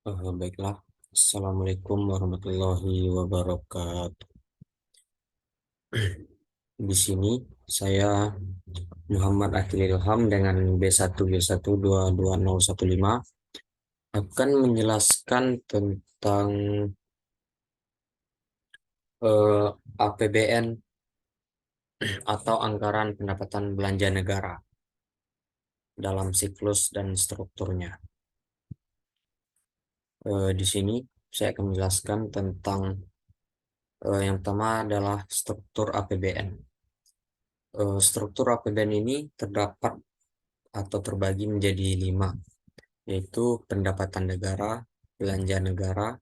Baiklah. Assalamualaikum warahmatullahi wabarakatuh. Di sini saya Muhammad Akil Ilham dengan B1B1222015 akan menjelaskan tentang eh, APBN atau Anggaran Pendapatan Belanja Negara dalam siklus dan strukturnya. Di sini saya akan menjelaskan tentang yang pertama adalah struktur APBN. Struktur APBN ini terdapat atau terbagi menjadi 5, yaitu pendapatan negara, belanja negara,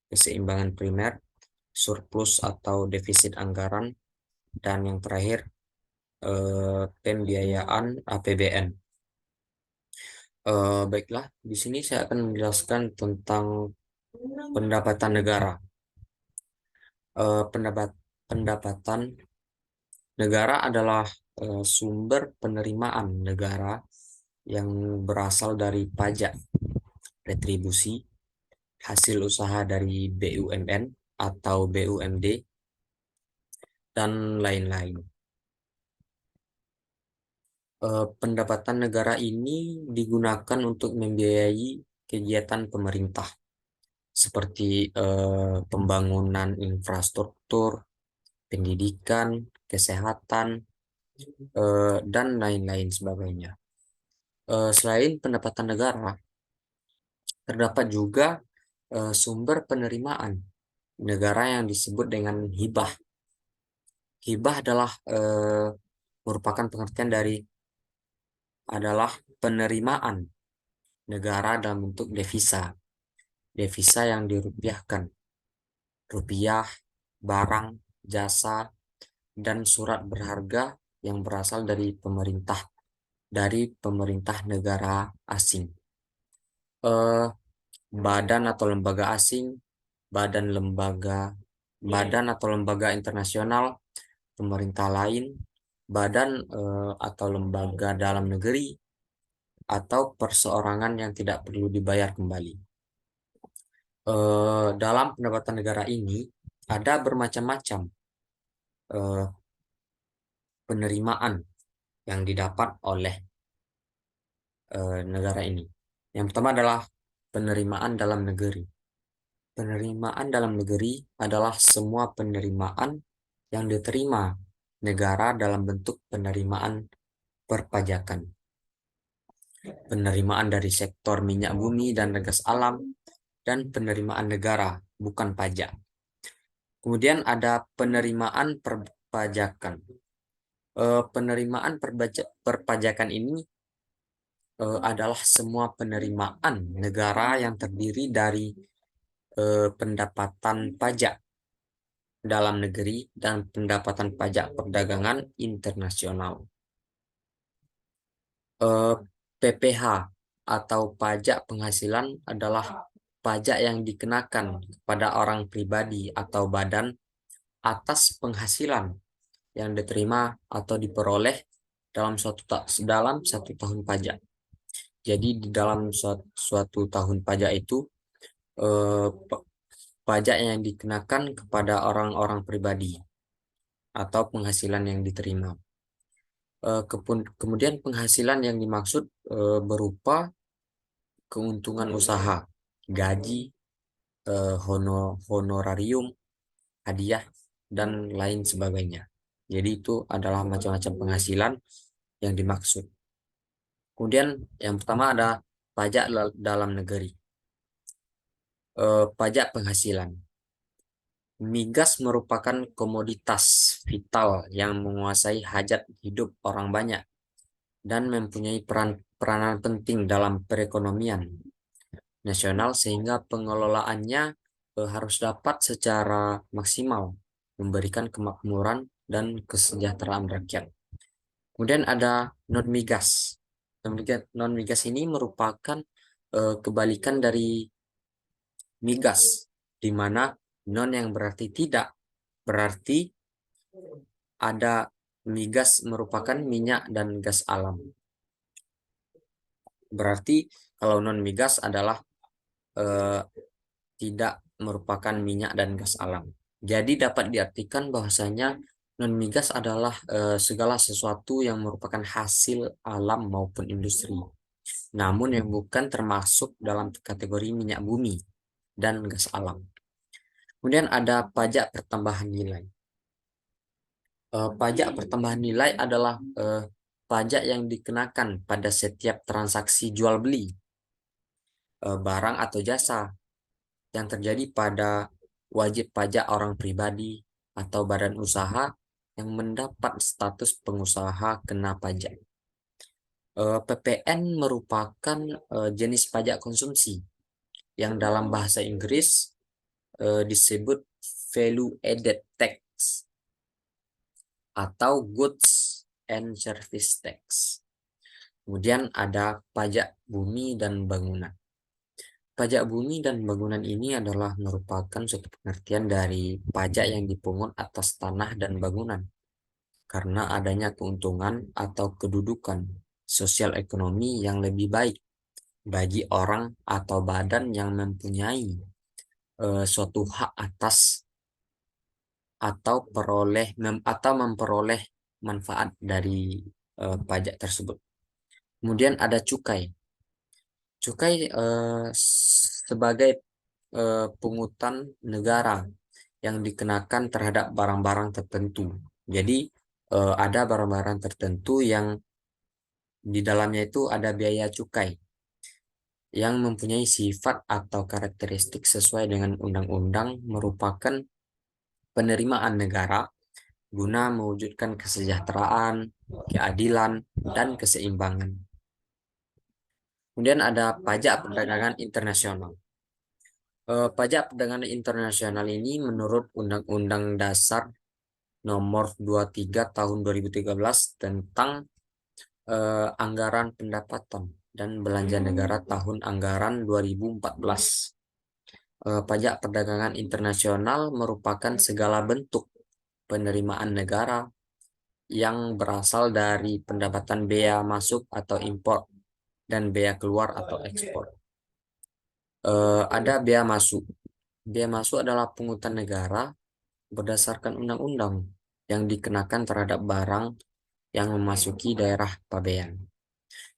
keseimbangan primer, surplus atau defisit anggaran, dan yang terakhir pembiayaan APBN. Baiklah, di sini saya akan menjelaskan tentang pendapatan negara. Pendapatan negara adalah sumber penerimaan negara yang berasal dari pajak, retribusi, hasil usaha dari BUMN atau BUMD, dan lain-lain. Pendapatan negara ini digunakan untuk membiayai kegiatan pemerintah seperti pembangunan infrastruktur, pendidikan, kesehatan, dan lain-lain sebagainya. Selain pendapatan negara, terdapat juga sumber penerimaan negara yang disebut dengan hibah. Hibah adalah merupakan pengertian dari adalah penerimaan negara dalam bentuk devisa. Devisa yang dirupiahkan. Rupiah, barang, jasa, dan surat berharga yang berasal dari pemerintah negara asing. Eh, Badan atau lembaga asing, badan atau lembaga internasional, pemerintah lain, badan atau lembaga dalam negeri, atau perseorangan yang tidak perlu dibayar kembali. Dalam pendapatan negara ini ada bermacam-macam penerimaan yang didapat oleh negara ini. Yang pertama adalah penerimaan dalam negeri. Penerimaan dalam negeri adalah semua penerimaan yang diterima negara dalam bentuk penerimaan perpajakan. Penerimaan dari sektor minyak bumi dan gas alam, dan penerimaan negara, bukan pajak. Kemudian ada penerimaan perpajakan. Penerimaan perpajakan ini adalah semua penerimaan negara yang terdiri dari pendapatan pajak dalam negeri dan pendapatan pajak perdagangan internasional. PPH atau pajak penghasilan adalah pajak yang dikenakan kepada orang pribadi atau badan atas penghasilan yang diterima atau diperoleh dalam satu tahun pajak. Jadi di dalam suatu tahun pajak itu pajak yang dikenakan kepada orang-orang pribadi atau penghasilan yang diterima. Kemudian penghasilan yang dimaksud berupa keuntungan usaha, gaji, honorarium, hadiah, dan lain sebagainya. Jadi itu adalah macam-macam penghasilan yang dimaksud. Kemudian yang pertama ada pajak dalam negeri. Pajak penghasilan. Migas merupakan komoditas vital yang menguasai hajat hidup orang banyak dan mempunyai peranan penting dalam perekonomian nasional, sehingga pengelolaannya harus dapat secara maksimal memberikan kemakmuran dan kesejahteraan rakyat. Kemudian ada non-migas. Non-migas ini merupakan kebalikan dari migas, di mana non yang berarti tidak, berarti ada migas merupakan minyak dan gas alam. Berarti kalau non migas adalah eh, tidak merupakan minyak dan gas alam. Jadi dapat diartikan bahwasanya non-migas adalah segala sesuatu yang merupakan hasil alam maupun industri, namun yang bukan termasuk dalam kategori minyak bumi dan gas alam. Kemudian ada pajak pertambahan nilai. Pajak pertambahan nilai adalah pajak yang dikenakan pada setiap transaksi jual beli barang atau jasa yang terjadi pada wajib pajak orang pribadi atau badan usaha yang mendapat status pengusaha kena pajak. PPN merupakan jenis pajak konsumsi yang dalam bahasa Inggris disebut value added tax atau goods and service tax. Kemudian ada pajak bumi dan bangunan. Pajak bumi dan bangunan ini adalah merupakan suatu pengertian dari pajak yang dipungut atas tanah dan bangunan karena adanya keuntungan atau kedudukan sosial ekonomi yang lebih baik bagi orang atau badan yang mempunyai suatu hak atas atau memperoleh manfaat dari pajak tersebut. Kemudian ada cukai. Cukai sebagai pungutan negara yang dikenakan terhadap barang-barang tertentu. Jadi ada barang-barang tertentu yang di dalamnya itu ada biaya cukai yang mempunyai sifat atau karakteristik sesuai dengan undang-undang merupakan penerimaan negara guna mewujudkan kesejahteraan, keadilan, dan keseimbangan. Kemudian ada pajak perdagangan internasional. Pajak perdagangan internasional ini menurut Undang-Undang Dasar Nomor 23 Tahun 2013 tentang Anggaran Pendapatan dan Belanja Negara Tahun Anggaran 2014. Pajak perdagangan internasional merupakan segala bentuk penerimaan negara yang berasal dari pendapatan bea masuk atau impor dan bea keluar atau ekspor. Ada bea masuk. Bea masuk adalah pungutan negara berdasarkan undang-undang yang dikenakan terhadap barang yang memasuki daerah pabean.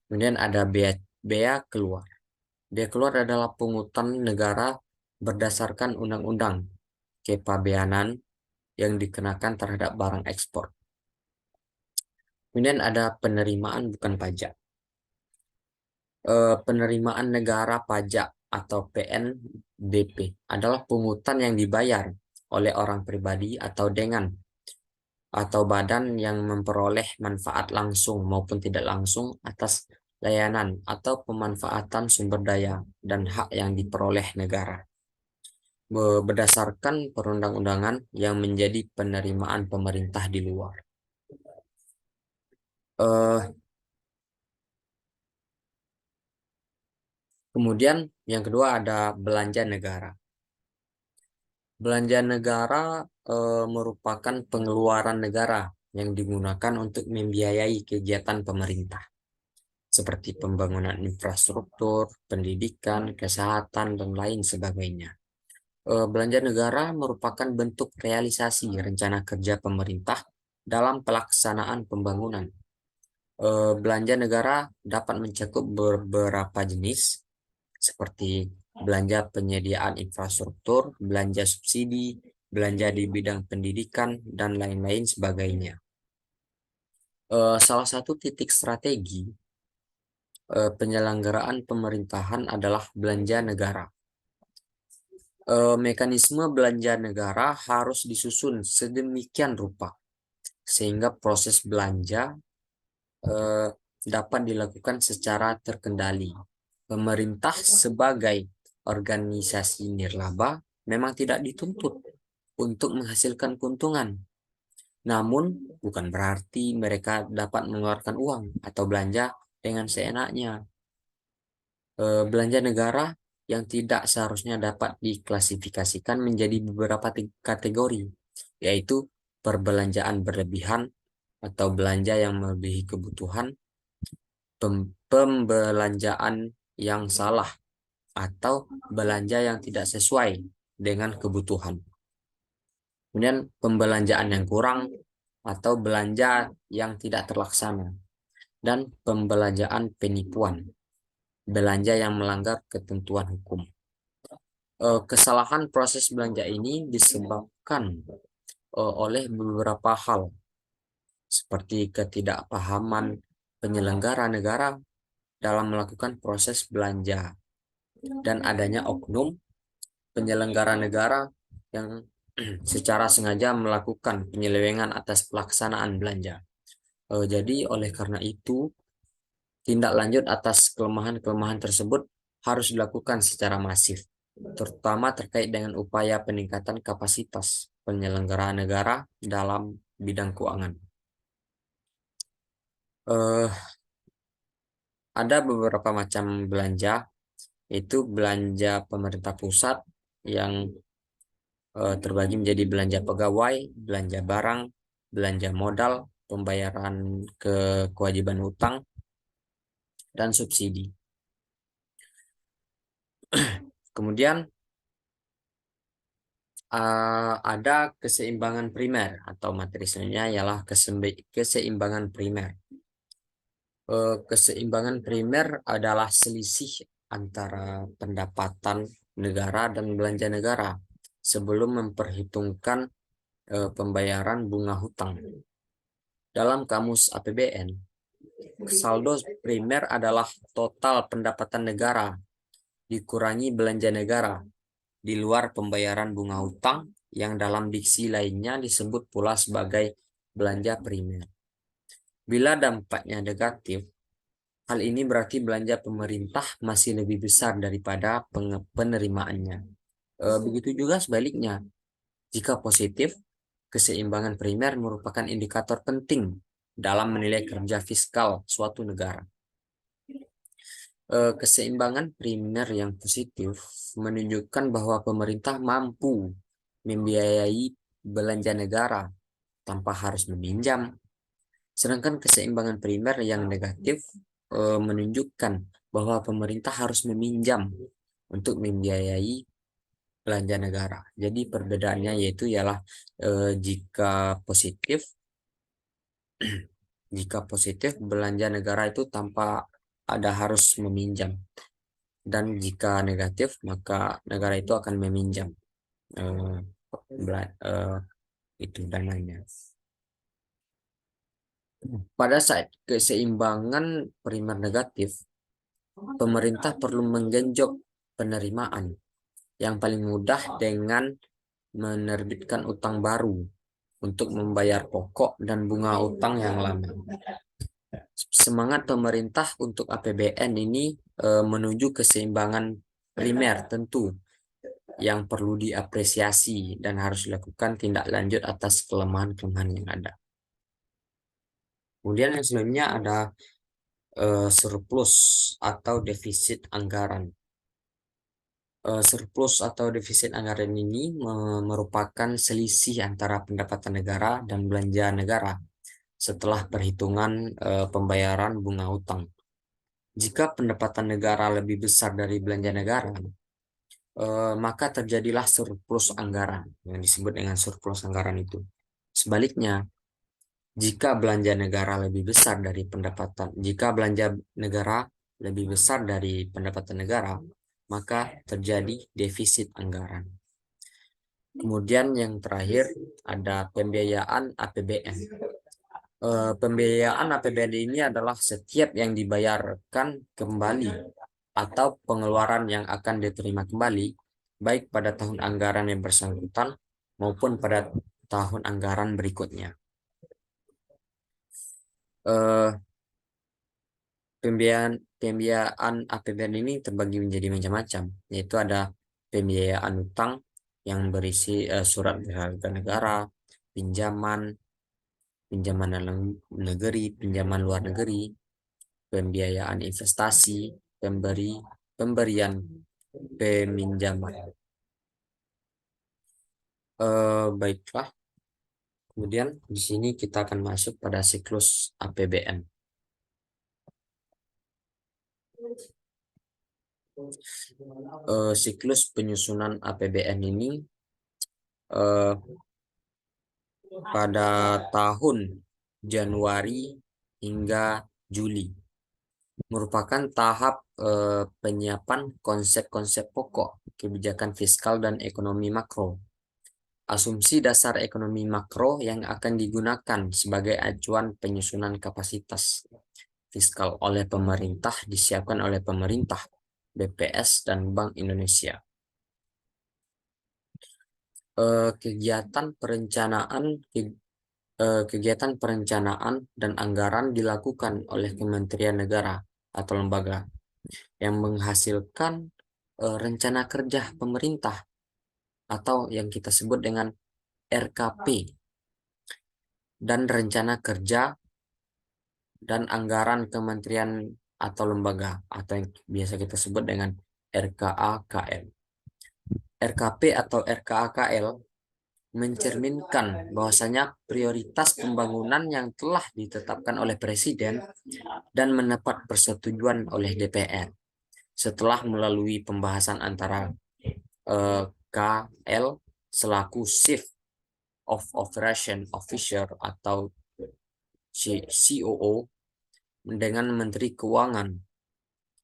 Kemudian ada bea keluar. Bea keluar adalah pungutan negara berdasarkan undang-undang kepabeanan yang dikenakan terhadap barang ekspor. Kemudian ada penerimaan bukan pajak. Penerimaan negara pajak atau PNBP adalah pungutan yang dibayar oleh orang pribadi atau badan yang memperoleh manfaat langsung maupun tidak langsung atas layanan atau pemanfaatan sumber daya dan hak yang diperoleh negara berdasarkan perundang-undangan yang menjadi penerimaan pemerintah di luar. Kemudian yang kedua ada belanja negara. Belanja negara merupakan pengeluaran negara yang digunakan untuk membiayai kegiatan pemerintah, seperti pembangunan infrastruktur, pendidikan, kesehatan, dan lain sebagainya. Belanja negara merupakan bentuk realisasi rencana kerja pemerintah dalam pelaksanaan pembangunan. Belanja negara dapat mencakup beberapa jenis, seperti belanja penyediaan infrastruktur, belanja subsidi, belanja di bidang pendidikan, dan lain-lain sebagainya. Salah satu titik strategi penyelenggaraan pemerintahan adalah belanja negara. Mekanisme belanja negara harus disusun sedemikian rupa sehingga proses belanja dapat dilakukan secara terkendali. Pemerintah sebagai organisasi nirlaba memang tidak dituntut untuk menghasilkan keuntungan. Namun, bukan berarti mereka dapat mengeluarkan uang atau belanja dengan seenaknya. Belanja negara yang tidak seharusnya dapat diklasifikasikan menjadi beberapa kategori, yaitu perbelanjaan berlebihan atau belanja yang melebihi kebutuhan, pembelanjaan yang salah, atau belanja yang tidak sesuai dengan kebutuhan. Kemudian pembelanjaan yang kurang atau belanja yang tidak terlaksana, dan pembelanjaan penipuan, belanja yang melanggar ketentuan hukum. Kesalahan proses belanja ini disebabkan oleh beberapa hal, seperti ketidakpahaman penyelenggara negara dalam melakukan proses belanja dan adanya oknum penyelenggara negara yang secara sengaja melakukan penyelewengan atas pelaksanaan belanja. Jadi oleh karena itu, tindak lanjut atas kelemahan-kelemahan tersebut harus dilakukan secara masif, terutama terkait dengan upaya peningkatan kapasitas penyelenggara negara dalam bidang keuangan. Eh, ada beberapa macam belanja, yaitu belanja pemerintah pusat yang terbagi menjadi belanja pegawai, belanja barang, belanja modal, pembayaran kewajiban hutang, dan subsidi. Kemudian ada keseimbangan primer atau materinya ialah keseimbangan primer. Keseimbangan primer adalah selisih antara pendapatan negara dan belanja negara sebelum memperhitungkan pembayaran bunga hutang. Dalam kamus APBN, saldo primer adalah total pendapatan negara dikurangi belanja negara di luar pembayaran bunga hutang yang dalam diksi lainnya disebut pula sebagai belanja primer. Bila dampaknya negatif, hal ini berarti belanja pemerintah masih lebih besar daripada penerimaannya. Begitu juga sebaliknya, jika positif, keseimbangan primer merupakan indikator penting dalam menilai kerja fiskal suatu negara. Keseimbangan primer yang positif menunjukkan bahwa pemerintah mampu membiayai belanja negara tanpa harus meminjam. Sedangkan keseimbangan primer yang negatif menunjukkan bahwa pemerintah harus meminjam untuk membiayai belanja negara. Jadi perbedaannya yaitu ialah jika positif belanja negara itu tanpa ada harus meminjam, dan jika negatif maka negara itu akan meminjam eh, itu dananya. Pada saat keseimbangan primer negatif, pemerintah perlu menggenjot penerimaan yang paling mudah dengan menerbitkan utang baru untuk membayar pokok dan bunga utang yang lama. Semangat pemerintah untuk APBN ini menuju keseimbangan primer tentu yang perlu diapresiasi dan harus dilakukan tindak lanjut atas kelemahan-kelemahan yang ada. Kemudian yang selanjutnya ada surplus atau defisit anggaran. Surplus atau defisit anggaran ini merupakan selisih antara pendapatan negara dan belanja negara setelah perhitungan pembayaran bunga utang. Jika pendapatan negara lebih besar dari belanja negara, maka terjadilah surplus anggaran yang disebut dengan surplus anggaran itu. Sebaliknya, jika belanja negara lebih besar dari pendapatan, jika belanja negara lebih besar dari pendapatan negara, maka terjadi defisit anggaran. Kemudian yang terakhir ada pembiayaan APBN. Pembiayaan APBN ini adalah setiap yang dibayarkan kembali atau pengeluaran yang akan diterima kembali, baik pada tahun anggaran yang bersangkutan maupun pada tahun anggaran berikutnya. Eh, Pembiayaan APBN ini terbagi menjadi macam-macam, yaitu ada pembiayaan utang yang berisi surat berharga negara, pinjaman, pinjaman dalam negeri, pinjaman luar negeri, pembiayaan investasi, pemberian peminjaman. Baiklah, kemudian di sini kita akan masuk pada siklus APBN. Siklus penyusunan APBN ini eh, pada tahun Januari hingga Juli merupakan tahap penyiapan konsep-konsep pokok kebijakan fiskal dan ekonomi makro. Asumsi dasar ekonomi makro yang akan digunakan sebagai acuan penyusunan kapasitas fiskal oleh pemerintah disiapkan oleh pemerintah, BPS, dan Bank Indonesia. Kegiatan perencanaan kegiatan perencanaan dan anggaran dilakukan oleh Kementerian Negara atau lembaga yang menghasilkan rencana kerja pemerintah atau yang kita sebut dengan RKP dan rencana kerja dan anggaran kementerian atau lembaga atau yang biasa kita sebut dengan RKAKL. RKP atau RKAKL mencerminkan bahwasanya prioritas pembangunan yang telah ditetapkan oleh Presiden dan mendapat persetujuan oleh DPR setelah melalui pembahasan antara KL selaku Chief of Operation Officer atau COO dengan Menteri Keuangan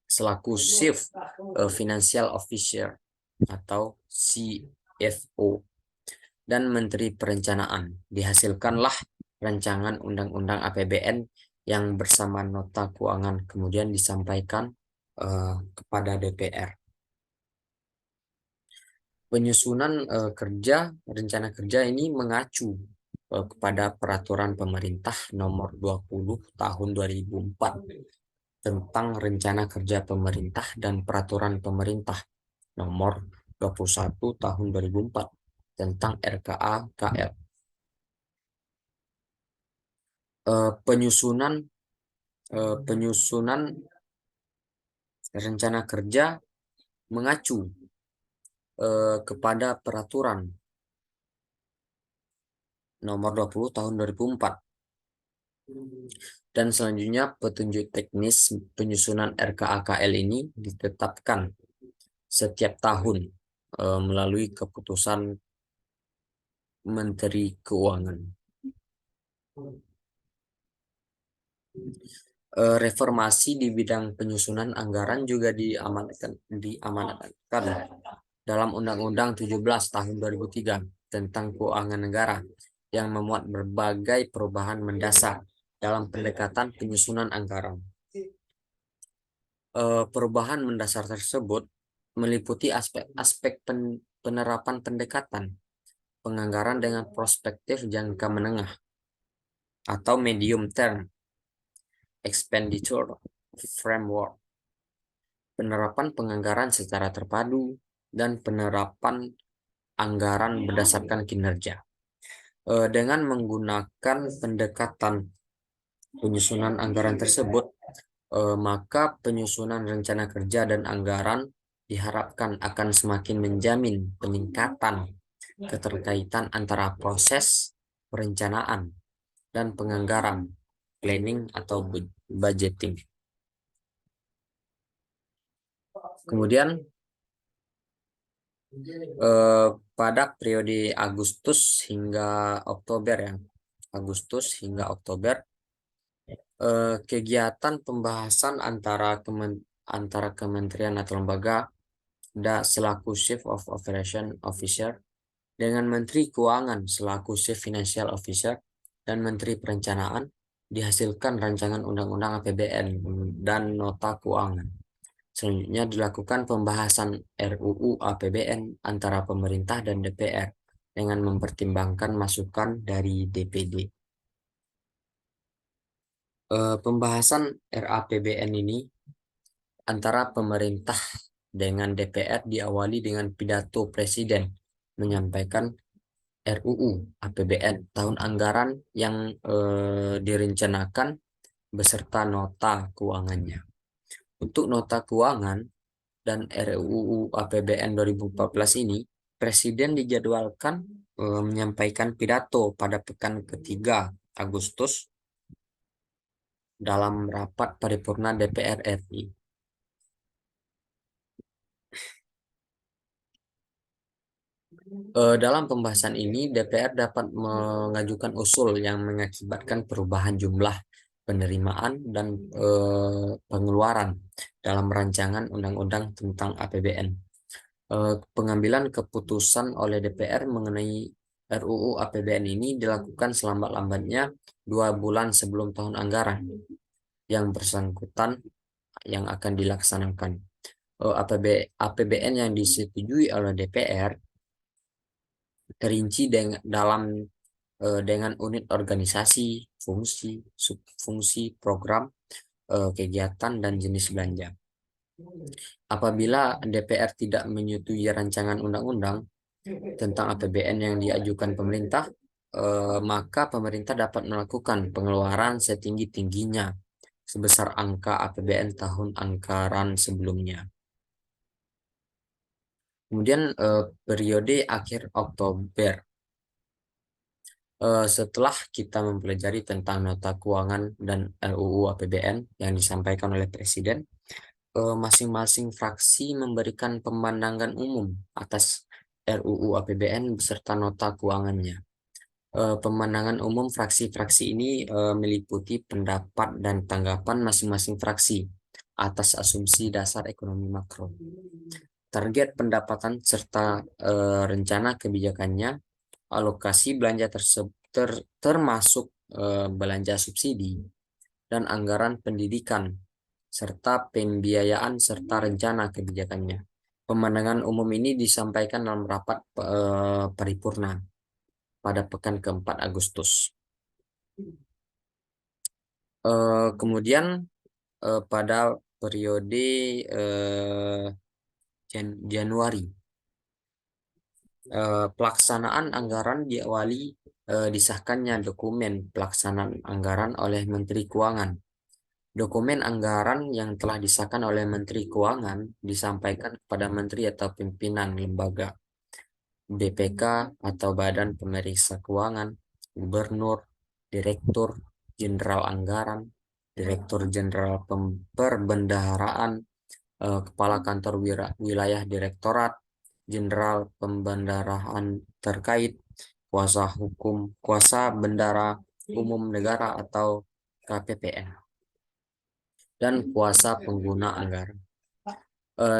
selaku Chief Financial Officer atau CFO dan Menteri Perencanaan. Dihasilkanlah rancangan Undang-Undang APBN yang bersama nota keuangan kemudian disampaikan kepada DPR. Penyusunan rencana kerja ini mengacu kepada peraturan pemerintah nomor 20 tahun 2004 tentang rencana kerja pemerintah dan peraturan pemerintah nomor 21 tahun 2004 tentang RKA-KL. Penyusunan rencana kerja mengacu kepada peraturan nomor 20 tahun 2004. Dan selanjutnya petunjuk teknis penyusunan RKAKL ini ditetapkan setiap tahun melalui keputusan Menteri Keuangan. Reformasi di bidang penyusunan anggaran juga diamanatkan dalam Undang-Undang 17 tahun 2003 tentang keuangan negara yang memuat berbagai perubahan mendasar dalam pendekatan penyusunan anggaran. Perubahan mendasar tersebut meliputi aspek-aspek penerapan pendekatan penganggaran dengan perspektif jangka menengah atau medium term expenditure framework, penerapan penganggaran secara terpadu, dan penerapan anggaran berdasarkan kinerja. Dengan menggunakan pendekatan penyusunan anggaran tersebut, maka penyusunan rencana kerja dan anggaran diharapkan akan semakin menjamin peningkatan keterkaitan antara proses perencanaan dan penganggaran, planning atau budgeting. Kemudian pada periode Agustus hingga Oktober kegiatan pembahasan antara kementerian atau lembaga selaku Chief of Operation Officer dengan Menteri Keuangan selaku Chief Financial Officer dan Menteri Perencanaan dihasilkan rancangan Undang-Undang APBN dan nota keuangan. Selanjutnya dilakukan pembahasan RUU APBN antara pemerintah dan DPR dengan mempertimbangkan masukan dari DPD. Pembahasan RAPBN ini antara pemerintah dengan DPR diawali dengan pidato Presiden menyampaikan RUU APBN tahun anggaran yang direncanakan beserta nota keuangannya. Untuk nota keuangan dan RUU APBN 2014 ini, Presiden dijadwalkan menyampaikan pidato pada pekan ketiga Agustus dalam rapat paripurna DPR RI. Dalam pembahasan ini, DPR dapat mengajukan usul yang mengakibatkan perubahan jumlah penerimaan dan pengeluaran dalam rancangan undang-undang tentang APBN. Pengambilan keputusan oleh DPR mengenai RUU APBN ini dilakukan selambat-lambatnya 2 bulan sebelum tahun anggaran yang bersangkutan yang akan dilaksanakan. APBN yang disetujui oleh DPR terinci dengan unit organisasi, fungsi, subfungsi, program, kegiatan, dan jenis belanja. Apabila DPR tidak menyetujui rancangan undang-undang tentang APBN yang diajukan pemerintah, maka pemerintah dapat melakukan pengeluaran setinggi-tingginya sebesar angka APBN tahun anggaran sebelumnya. Kemudian periode akhir Oktober. Setelah kita mempelajari tentang nota keuangan dan RUU APBN yang disampaikan oleh Presiden, masing-masing fraksi memberikan pemandangan umum atas RUU APBN beserta nota keuangannya. Pemandangan umum fraksi-fraksi ini meliputi pendapat dan tanggapan masing-masing fraksi atas asumsi dasar ekonomi makro, target pendapatan serta rencana kebijakannya, alokasi belanja termasuk belanja subsidi dan anggaran pendidikan serta pembiayaan serta rencana kebijakannya. Pemandangan umum ini disampaikan dalam rapat paripurna pada pekan keempat Agustus. Kemudian pada periode Januari, pelaksanaan anggaran diawali disahkannya dokumen pelaksanaan anggaran oleh Menteri Keuangan. Dokumen anggaran yang telah disahkan oleh Menteri Keuangan disampaikan kepada Menteri atau pimpinan lembaga, BPK atau Badan Pemeriksa Keuangan, Gubernur, Direktur Jenderal Anggaran, Direktur Jenderal Perbendaharaan, Kepala Kantor Wilayah Direktorat Jenderal Pembendaharaan terkait, kuasa bendara umum negara atau KPPN, dan kuasa pengguna anggaran.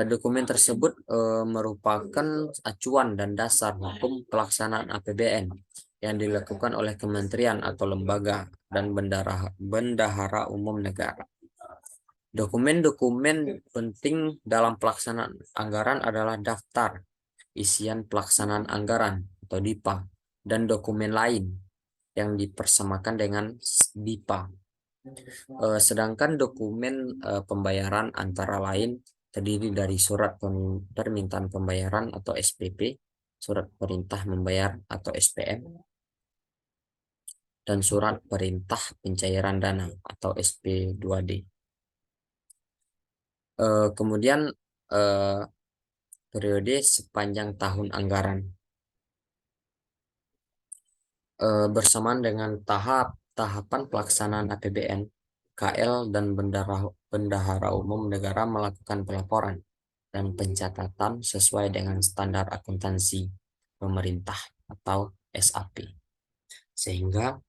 Dokumen tersebut merupakan acuan dan dasar hukum pelaksanaan APBN yang dilakukan oleh kementerian atau lembaga dan bendahara umum negara. Dokumen-dokumen penting dalam pelaksanaan anggaran adalah daftar isian pelaksanaan anggaran atau DIPA dan dokumen lain yang dipersamakan dengan DIPA. Sedangkan dokumen pembayaran antara lain terdiri dari surat permintaan pembayaran atau SPP, surat perintah membayar atau SPM, dan surat perintah pencairan dana atau SP2D. Kemudian periode sepanjang tahun anggaran. Bersamaan dengan tahapan pelaksanaan APBN, KL dan Bendahara Umum Negara melakukan pelaporan dan pencatatan sesuai dengan standar akuntansi pemerintah atau SAP, sehingga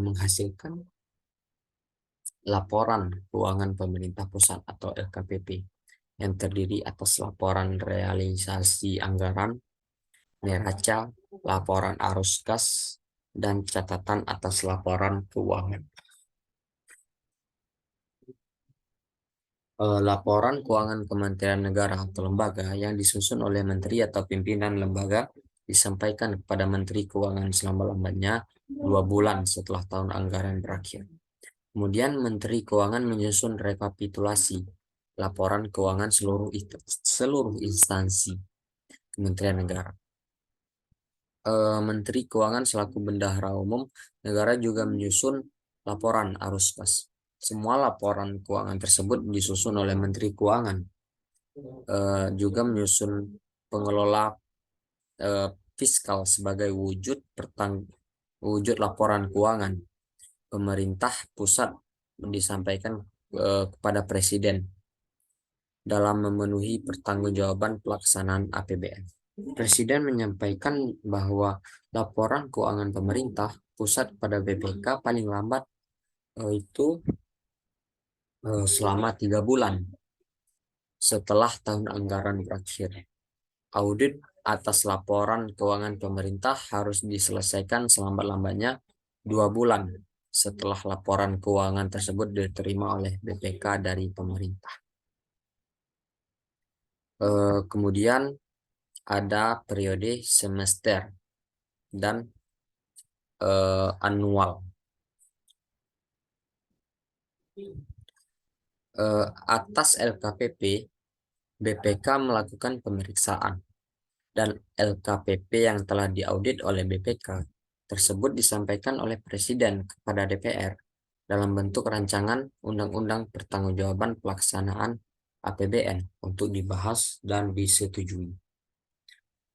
menghasilkan laporan keuangan pemerintah pusat atau LKPP yang terdiri atas laporan realisasi anggaran, neraca, laporan arus kas, dan catatan atas laporan keuangan. Laporan keuangan Kementerian Negara atau lembaga yang disusun oleh menteri atau pimpinan lembaga disampaikan kepada Menteri Keuangan selama-lambatnya 2 bulan setelah tahun anggaran berakhir. Kemudian Menteri Keuangan menyusun rekapitulasi laporan keuangan seluruh instansi Kementerian Negara. Menteri Keuangan selaku Bendahara Umum Negara juga menyusun laporan arus kas. Semua laporan keuangan tersebut disusun oleh Menteri Keuangan. Juga menyusun pengelola fiskal sebagai wujud laporan keuangan pemerintah pusat disampaikan kepada Presiden dalam memenuhi pertanggungjawaban pelaksanaan APBN. Presiden menyampaikan bahwa laporan keuangan pemerintah pusat pada BPK paling lambat itu selama 3 bulan setelah tahun anggaran berakhir. Audit atas laporan keuangan pemerintah harus diselesaikan selambat-lambatnya 2 bulan setelah laporan keuangan tersebut diterima oleh BPK dari pemerintah. Kemudian ada periode semester dan annual. Atas LKPP, BPK melakukan pemeriksaan dan LKPP yang telah diaudit oleh BPK tersebut disampaikan oleh Presiden kepada DPR dalam bentuk rancangan Undang-Undang Pertanggungjawaban Pelaksanaan APBN untuk dibahas dan disetujui.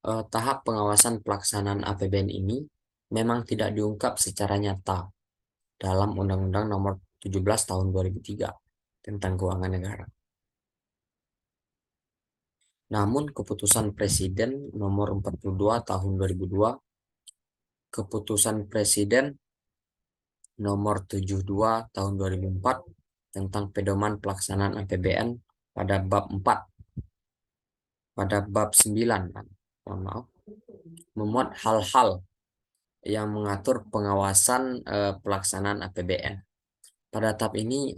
Tahap pengawasan pelaksanaan APBN ini memang tidak diungkap secara nyata dalam Undang-Undang Nomor 17 Tahun 2003 tentang Keuangan Negara. Namun keputusan Presiden Nomor 42 Tahun 2002, Keputusan Presiden Nomor 72 Tahun 2004 tentang pedoman pelaksanaan APBN pada bab 4, pada bab 9, memuat hal-hal yang mengatur pengawasan pelaksanaan APBN. Pada tahap ini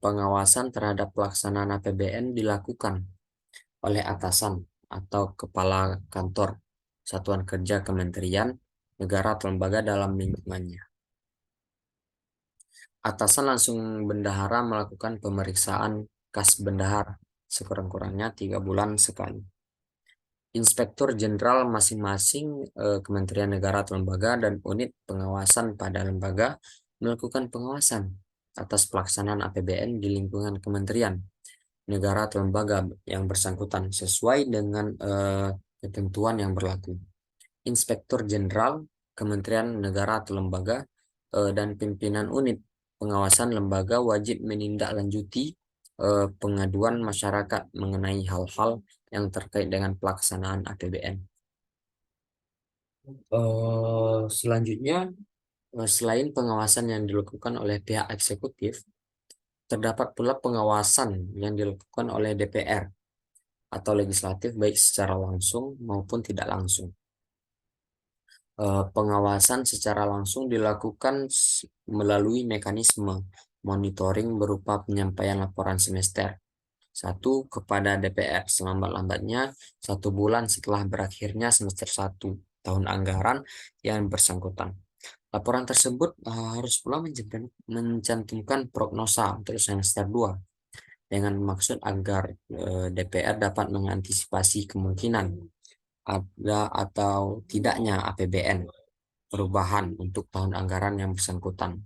pengawasan terhadap pelaksanaan APBN dilakukan oleh atasan atau kepala kantor satuan kerja kementerian, negara atau lembaga dalam lingkungannya. Atasan langsung bendahara melakukan pemeriksaan kas bendahara sekurang-kurangnya 3 bulan sekali. Inspektur Jenderal masing-masing Kementerian Negara atau lembaga dan unit pengawasan pada lembaga melakukan pengawasan atas pelaksanaan APBN di lingkungan kementerian, negara atau lembaga yang bersangkutan sesuai dengan ketentuan yang berlaku. Inspektur Jenderal Kementerian Negara atau lembaga dan pimpinan unit pengawasan lembaga wajib menindaklanjuti pengaduan masyarakat mengenai hal-hal yang terkait dengan pelaksanaan APBN. Selanjutnya, selain pengawasan yang dilakukan oleh pihak eksekutif, terdapat pula pengawasan yang dilakukan oleh DPR atau legislatif baik secara langsung maupun tidak langsung. Pengawasan secara langsung dilakukan melalui mekanisme monitoring berupa penyampaian laporan semester 1 kepada DPR selambat-lambatnya 1 bulan setelah berakhirnya semester 1 tahun anggaran yang bersangkutan. Laporan tersebut harus pula mencantumkan prognosa untuk semester 2 dengan maksud agar DPR dapat mengantisipasi kemungkinan ada atau tidaknya APBN perubahan untuk tahun anggaran yang bersangkutan.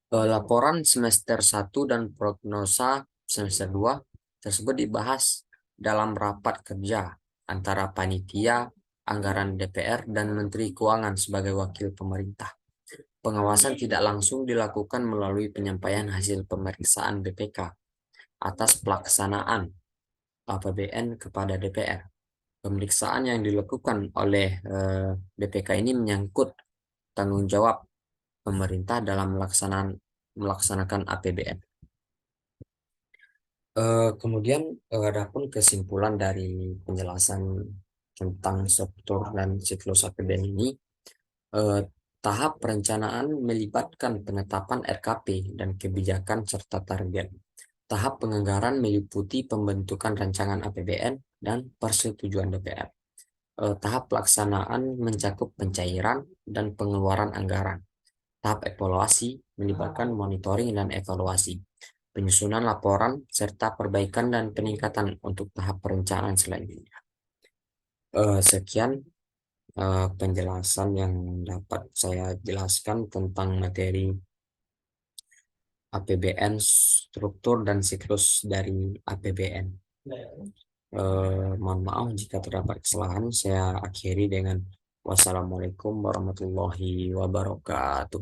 Laporan semester 1 dan prognosa semester 2 tersebut dibahas dalam rapat kerja antara panitia anggaran DPR dan Menteri Keuangan sebagai wakil pemerintah. Pengawasan tidak langsung dilakukan melalui penyampaian hasil pemeriksaan BPK atas pelaksanaan APBN kepada DPR. Pemeriksaan yang dilakukan oleh BPK ini menyangkut tanggung jawab pemerintah dalam melaksanakan APBN. Kemudian adapun kesimpulan dari penjelasan tentang struktur dan siklus APBN ini, tahap perencanaan melibatkan penetapan RKP dan kebijakan serta target. Tahap penganggaran meliputi pembentukan rancangan APBN dan persetujuan DPR. Tahap pelaksanaan mencakup pencairan dan pengeluaran anggaran. Tahap evaluasi melibatkan monitoring dan evaluasi, penyusunan laporan, serta perbaikan dan peningkatan untuk tahap perencanaan selanjutnya. Sekian penjelasan yang dapat saya jelaskan tentang materi APBN, struktur dan siklus dari APBN. Mohon maaf jika terdapat kesalahan. Saya akhiri dengan wassalamualaikum warahmatullahi wabarakatuh.